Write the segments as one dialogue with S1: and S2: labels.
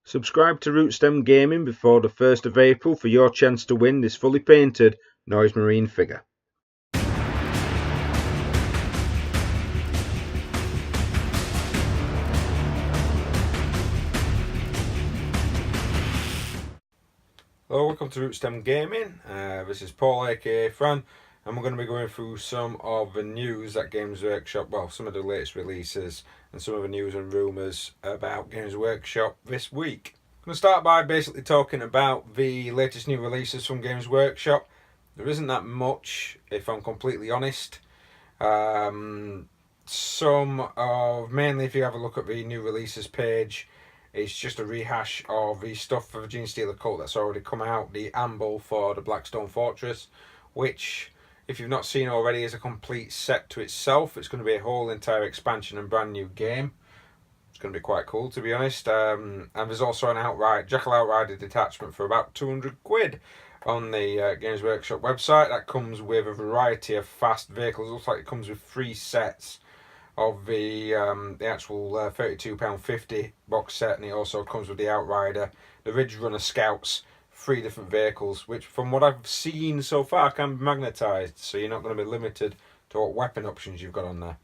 S1: Subscribe to Rootstem Gaming before the 1st of April for your chance to win this fully painted Noise Marine figure. Hello, welcome to Rootstem Gaming. This is Paul aka Fran, and we're going to be going through some of the news at Games Workshop, well, some of the latest releases and some of the news and rumours about Games Workshop this week. I'm going to start by basically talking about the latest new releases from Games Workshop. There isn't that much, if I'm completely honest. Mainly if you have a look at the new releases page, it's just a rehash of the stuff for the Genestealer Cult that's already come out. The Amble for the Blackstone Fortress, which, if you've not seen already, is a complete set to itself. It's going to be a whole entire expansion and brand new game. It's going to be quite cool, to be honest. And there's also an Jackal Outrider detachment for about 200 quid on the Games Workshop website. That comes with a variety of fast vehicles. It looks like it comes with 3 sets of the actual £32.50 box set, and it also comes with the Outrider, the Ridge Runner Scouts, 3 different vehicles, which from what I've seen so far can be magnetised, so you're not going to be limited to what weapon options you've got on there.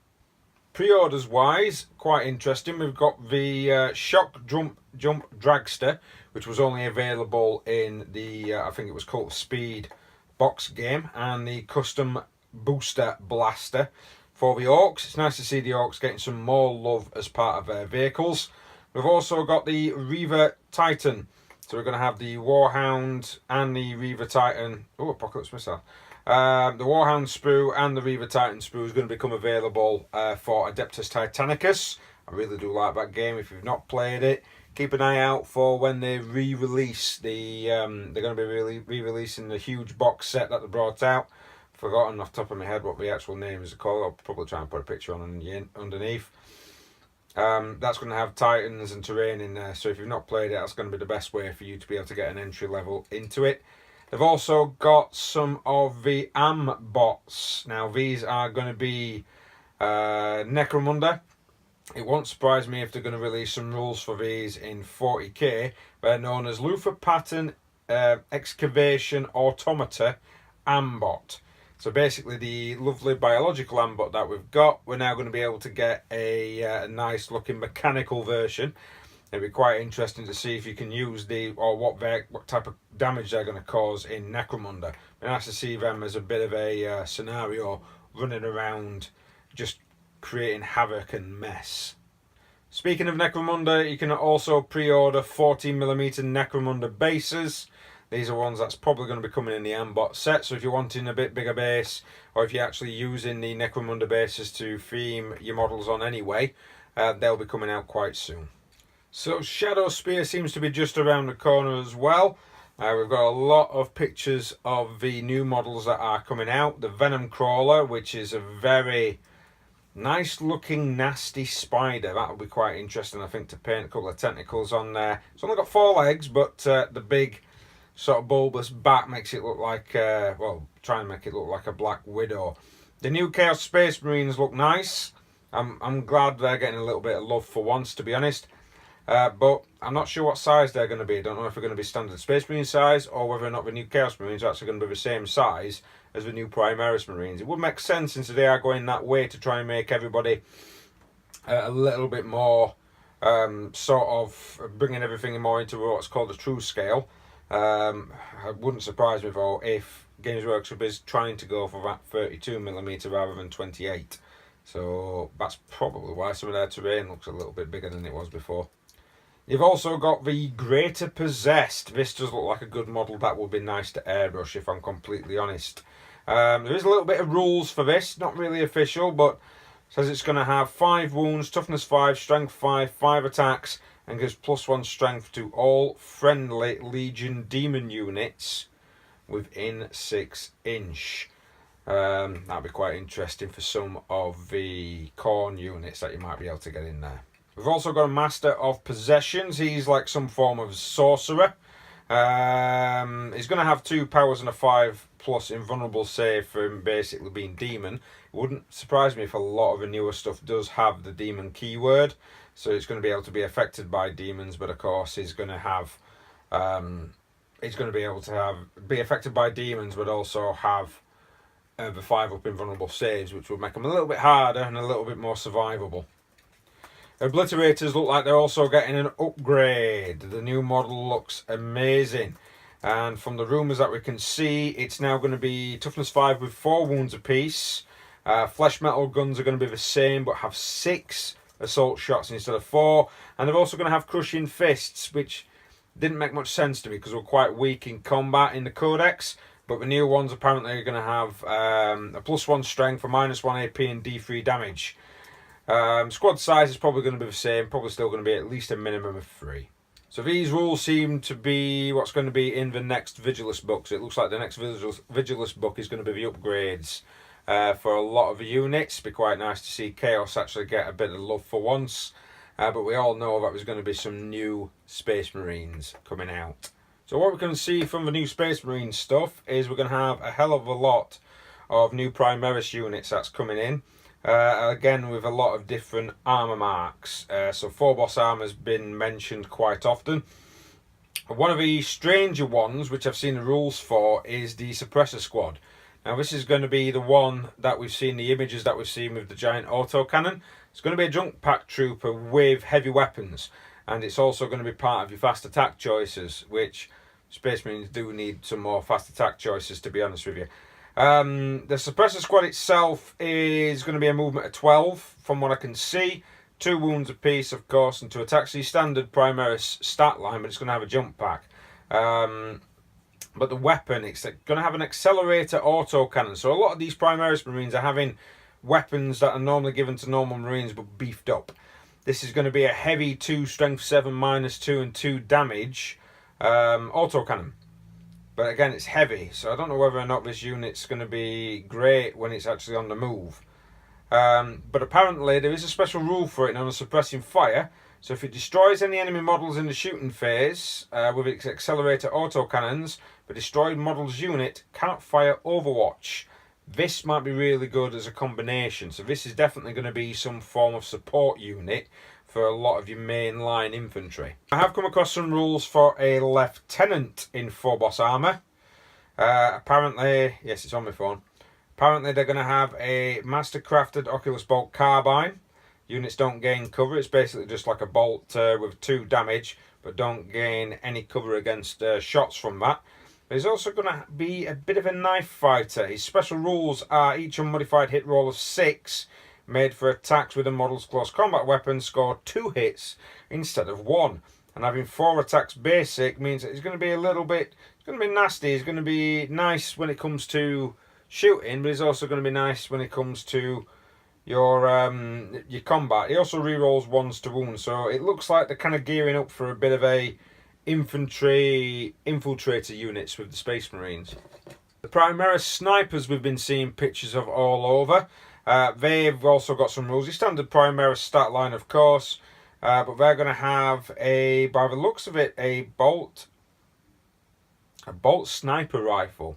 S1: Pre-orders wise, quite interesting. We've got the Shock Jump Dragster, which was only available in the I think it was Cult of Speed box game, and the Custom Booster Blaster for the Orcs. It's nice to see the Orcs getting some more love as part of their vehicles. We've also got the Reaver Titan. So we're going to have the Warhound and the Reaver Titan. Oh, Apocalypse Missile. The Warhound Sprue and the Reaver Titan Sprue is going to become available for Adeptus Titanicus. I really do like that game. If you've not played it, keep an eye out for when they re-release the... they're going to be re-releasing the huge box set that they brought out. Forgotten off the top of my head what the actual name is called. I'll probably try and put a picture on underneath. That's going to have Titans and terrain in there, so if you've not played it, that's going to be the best way for you to be able to get an entry level into it. They've also got some of the bots. Now these are going to be Necromunda. It won't surprise me if they're going to release some rules for these in 40k. They're known as Luther Pattern Excavation Automata Ambot. So basically the lovely biological Ambot that we've got, we're now going to be able to get a nice looking mechanical version. It'll be quite interesting to see if you can use what type of damage they're going to cause in Necromunda. It'd be nice to see them as a bit of a scenario running around just creating havoc and mess. Speaking of Necromunda, you can also pre-order 14mm Necromunda bases. These are ones that's probably going to be coming in the Ambot set, so if you're wanting a bit bigger base, or if you're actually using the Necromunda bases to theme your models on anyway, they'll be coming out quite soon. So Shadow Spear seems to be just around the corner as well. We've got a lot of pictures of the new models that are coming out. The Venom Crawler, which is a very nice looking nasty spider. That'll be quite interesting, I think, to paint a couple of tentacles on there. It's only got 4 legs, but the big sort of bulbous back makes it look like, try and make it look like a Black Widow. The new Chaos Space Marines look nice. I'm glad they're getting a little bit of love for once, to be honest. But I'm not sure what size they're going to be. I don't know if they're going to be standard Space Marine size, or whether or not the new Chaos Marines are actually going to be the same size as the new Primaris Marines. It would make sense since they are going that way to try and make everybody a little bit more sort of bringing everything more into what's called a true scale. It wouldn't surprise me though if Games Workshop is trying to go for that 32mm rather than 28. So that's probably why some of their terrain looks a little bit bigger than it was before. You've also got the Greater Possessed. This does look like a good model that would be nice to airbrush, if I'm completely honest. There is a little bit of rules for this, not really official, but says it's going to have 5 wounds, toughness 5, strength 5, 5 attacks, and gives +1 strength to all friendly Legion Demon units within 6 inch. That'd be quite interesting for some of the Khorne units that you might be able to get in there. We've also got a Master of Possessions. He's like some form of sorcerer. He's going to have 2 powers and a 5+ invulnerable save for him basically being demon. It wouldn't surprise me if a lot of the newer stuff does have the demon keyword. so it's going to be able to be affected by demons, but of course he's going to have he's going to be able to be affected by demons, but also have the 5-up invulnerable saves, which will make them a little bit harder and a little bit more survivable. Obliterators look like they're also getting an upgrade. The new model looks amazing, and from the rumours that we can see, it's now going to be toughness 5 with 4 wounds apiece. Flesh metal guns are going to be the same, but have 6 assault shots instead of 4, and they're also going to have crushing fists, which didn't make much sense to me because we're quite weak in combat in the codex. But the new ones apparently are going to have a +1 strength, a -1 AP and D3 damage. Squad size is probably going to be the same, probably still going to be at least a minimum of 3. So these rules seem to be what's going to be in the next Vigilus book. So it looks like the next Vigilus book is going to be the upgrades for a lot of the units. It'd be quite nice to see Chaos actually get a bit of love for once. But we all know that there's going to be some new Space Marines coming out. So what we can see from the new Space Marine stuff is we're going to have a hell of a lot of new Primaris units that's coming in. Again, with a lot of different armour marks. So Phobos armour has been mentioned quite often. One of the stranger ones, which I've seen the rules for, is the Suppressor Squad. Now this is going to be the one that we've seen, the images that we've seen with the giant autocannon. It's going to be a junk pack trooper with heavy weapons. And it's also going to be part of your fast attack choices, which Space Marines do need some more fast attack choices, to be honest with you. The Suppressor Squad itself is going to be a movement of 12, from what I can see. 2 wounds apiece, of course, and to attack. So standard Primaris stat line, but it's going to have a jump pack. But the weapon, it's going to have an accelerator autocannon. So a lot of these Primaris Marines are having weapons that are normally given to normal Marines, but beefed up. This is going to be a heavy 2 strength 7 -2 and 2 damage autocannon. But again, it's heavy, so I don't know whether or not this unit's going to be great when it's actually on the move. But apparently there is a special rule for it known as suppressing fire. So if it destroys any enemy models in the shooting phase with its accelerator autocannons, the destroyed model's unit can't fire Overwatch. This might be really good as a combination. So this is definitely going to be some form of support unit for a lot of your mainline infantry. I have come across some rules for a lieutenant in Phobos armour. Apparently, yes, it's on my phone. Apparently they're going to have a master-crafted Oculus Bolt carbine. Units don't gain cover. It's basically just like a bolt with 2 damage, but don't gain any cover against shots from that. There's also going to be a bit of a knife fighter. His special rules are each unmodified hit roll of 6 made for attacks with a model's close combat weapon score 2 hits instead of 1. And having 4 attacks basic means that he's going to be a little bit, it's going to be nasty. He's going to be nice when it comes to shooting, but he's also going to be nice when it comes to your combat. He also rerolls 1s to wounds, so it looks like they're kind of gearing up for a bit of a infantry infiltrator units with the Space Marines. The Primaris snipers we've been seeing pictures of all over. They've also got some rules. The standard Primaris stat line, of course, but they're going to have a, by the looks of it, a bolt sniper rifle.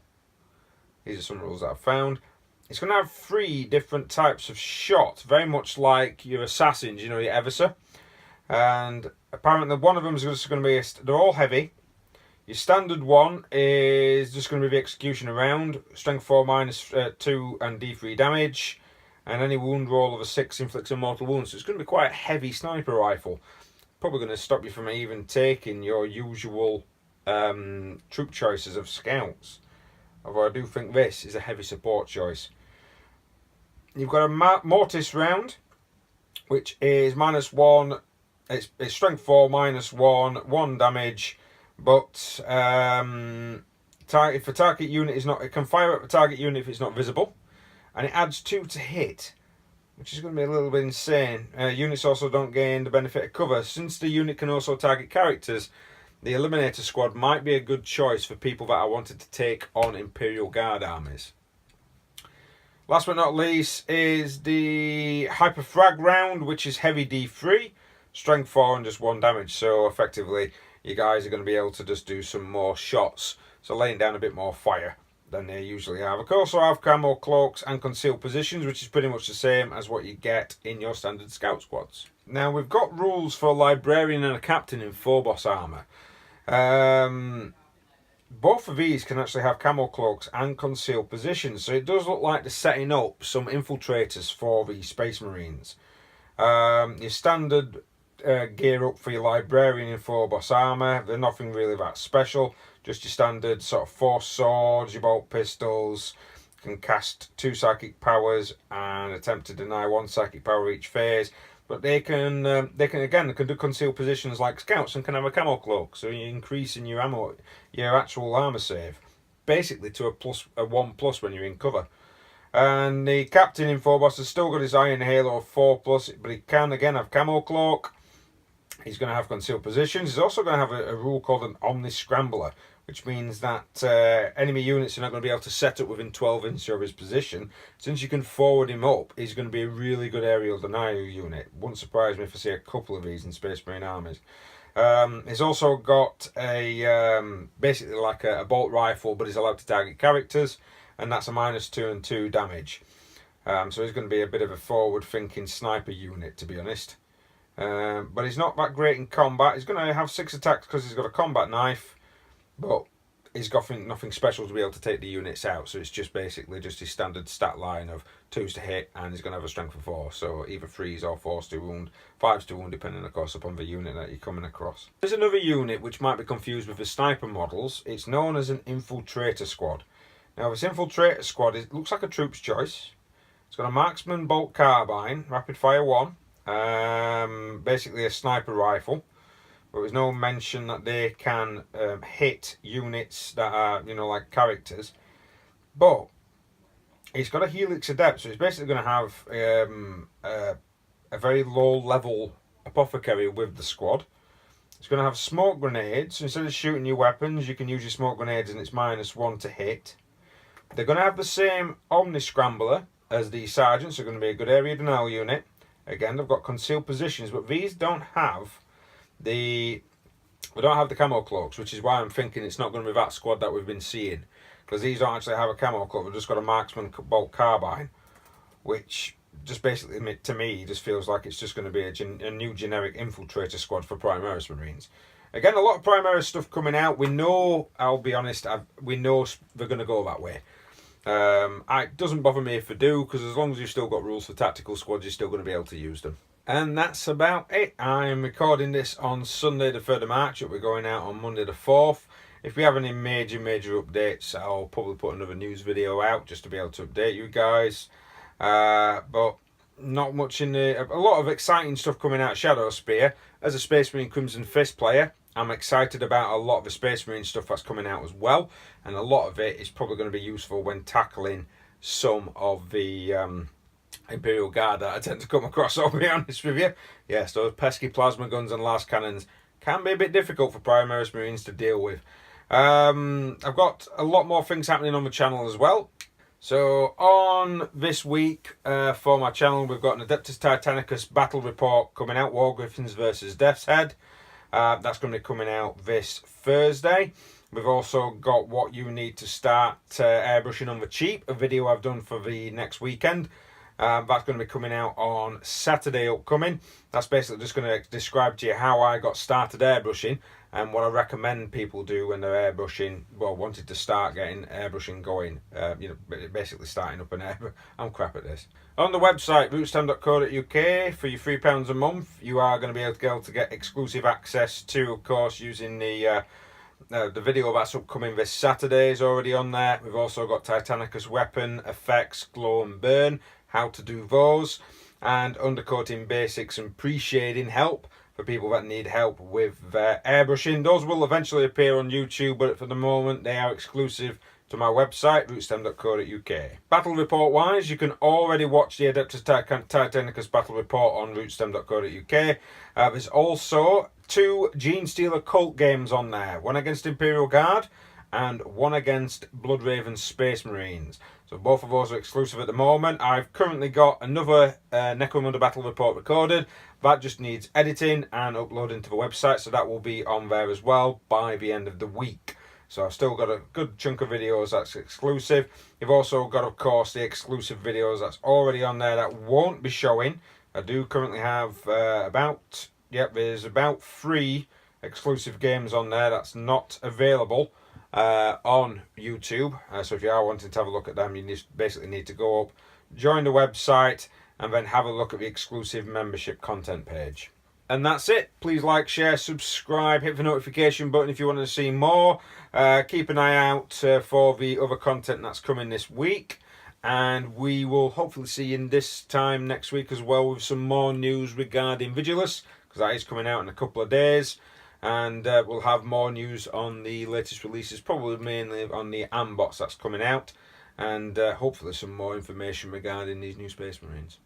S1: These are some rules that I've found. It's going to have 3 different types of shot, very much like your assassins, you know, your Eversa. And apparently one of them is just going to be, they're all heavy. Your standard one is just going to be the execution round, strength 4 -2 and D3 damage. And any wound roll of a 6 inflicts a mortal wound. So it's going to be quite a heavy sniper rifle. Probably going to stop you from even taking your usual troop choices of scouts. Although I do think this is a heavy support choice. You've got a mortis round, which is -1. It's strength 4 -1, 1 damage. But if the target unit is not, it can fire at the target unit if it's not visible. And it adds 2 to hit, which is going to be a little bit insane. Units also don't gain the benefit of cover. Since the unit can also target characters, the Eliminator Squad might be a good choice for people that are wanted to take on Imperial Guard armies. Last but not least is the Hyper Frag round, which is heavy D3, strength 4 and just 1 damage. So effectively, you guys are going to be able to just do some more shots. So laying down a bit more fire than they usually have. Of course, I have camo cloaks and concealed positions, which is pretty much the same as what you get in your standard scout squads. Now we've got rules for a librarian and a captain in Phobos armour. Both of these can actually have camo cloaks and concealed positions, so it does look like they're setting up some infiltrators for the Space Marines. Your standard gear up for your librarian in Phobos armour, they're nothing really that special, just your standard sort of force swords, your bolt pistols, can cast 2 psychic powers and attempt to deny 1 psychic power each phase. But they can do concealed positions like scouts and can have a camo cloak, so you're increasing your actual armor save, basically to a 1+ when you're in cover. And the captain in Phobos has still got his Iron Halo 4+, but he can again have camo cloak. He's going to have concealed positions. He's also going to have a rule called an Omni Scrambler, which means that enemy units are not going to be able to set up within 12 inches of his position. Since you can forward him up, he's going to be a really good aerial denial unit. Wouldn't surprise me if I see a couple of these in Space Marine armies. He's also got basically like a bolt rifle, but he's allowed to target characters, and that's a -2 and 2 damage. So he's going to be a bit of a forward-thinking sniper unit, to be honest. But he's not that great in combat. He's going to have 6 attacks because he's got a combat knife, but he's got nothing special to be able to take the units out. So it's just basically just his standard stat line of 2s to hit, and he's going to have a strength of 4. So either 3s or 4s to wound, 5s to wound, depending of course upon the unit that you're coming across. There's another unit which might be confused with the sniper models. It's known as an infiltrator squad. Now this infiltrator squad, it looks like a troop's choice. It's got a marksman bolt carbine, rapid fire 1. Basically a sniper rifle, but there's no mention that they can hit units that are, like characters. But he's got a Helix Adept, so he's basically going to have a very low level apothecary with the squad. It's going to have smoke grenades, so instead of shooting your weapons, you can use your smoke grenades and it's -1 to hit. They're going to have the same Omni Scrambler as the sergeants, so they're going to be a good area denial unit. Again, they've got concealed positions, but these don't have the camo cloaks, which is why I'm thinking it's not going to be that squad that we've been seeing, because these don't actually have a camo cloak. They've just got a marksman bolt carbine, which just basically to me just feels like it's just going to be a new generic infiltrator squad for Primaris Marines. Again, a lot of Primaris stuff coming out. We know, I'll be honest, we know they're going to go that way. It doesn't bother me if they do, because as long as you've still got rules for tactical squads, you're still going to be able to use them. And that's about it. I'm recording this on Sunday the 3rd of March. We're going out on Monday the 4th. If we have any major updates, I'll probably put another news video out just to be able to update you guys. But not much a lot of exciting stuff coming out of Shadow Spear. As a Space Marine Crimson Fist player, I'm excited about a lot of the Space Marine stuff that's coming out as well, and a lot of it is probably going to be useful when tackling some of the Imperial Guard that I tend to come across, I'll be honest with you. Yes, those pesky plasma guns and las cannons can be a bit difficult for Primaris Marines to deal with. I've got a lot more things happening on the channel as well. So on this week for my channel, we've got an Adeptus Titanicus battle report coming out, War Griffins versus Death's Head. That's going to be coming out this Thursday. We've also got what you need to start airbrushing on the cheap, a video I've done for the next weekend. That's going to be coming out on Saturday upcoming. That's basically just going to describe to you how I got started airbrushing and what I recommend people do when they're airbrushing, well, wanted to start getting airbrushing going, basically starting up an airbrush. I'm crap at this. On the website, rootstem.co.uk, for your £3 a month, you are going to be able to get exclusive access to, of course, using the video that's upcoming this Saturday is already on there. We've also got Titanicus weapon, effects, glow and burn, how to do those, and undercoating basics and pre-shading help for people that need help with their airbrushing. Those will eventually appear on YouTube, but for the moment they are exclusive to my website, rootstem.co.uk. Battle report wise, you can already watch the Adeptus Titanicus battle report on rootstem.co.uk. There's also 2 Genestealer cult games on there, one against Imperial Guard and one against Bloodraven Space Marines. So both of those are exclusive at the moment. I've currently got another Necromunda battle report recorded. That just needs editing and uploading to the website, so that will be on there as well by the end of the week. So I've still got a good chunk of videos that's exclusive. You've also got, of course, the exclusive videos that's already on there that won't be showing I do currently have there's about 3 exclusive games on there that's not available on YouTube. So if you are wanting to have a look at them, you basically need to go up, join the website, and then have a look at the exclusive membership content page. And that's it. Please like, share, subscribe, hit the notification button if you want to see more. Keep an eye out for the other content that's coming this week. And we will hopefully see you this time next week as well with some more news regarding Vigilus, because that is coming out in a couple of days. And we'll have more news on the latest releases, probably mainly on the Ambots that's coming out. And hopefully some more information regarding these new Space Marines.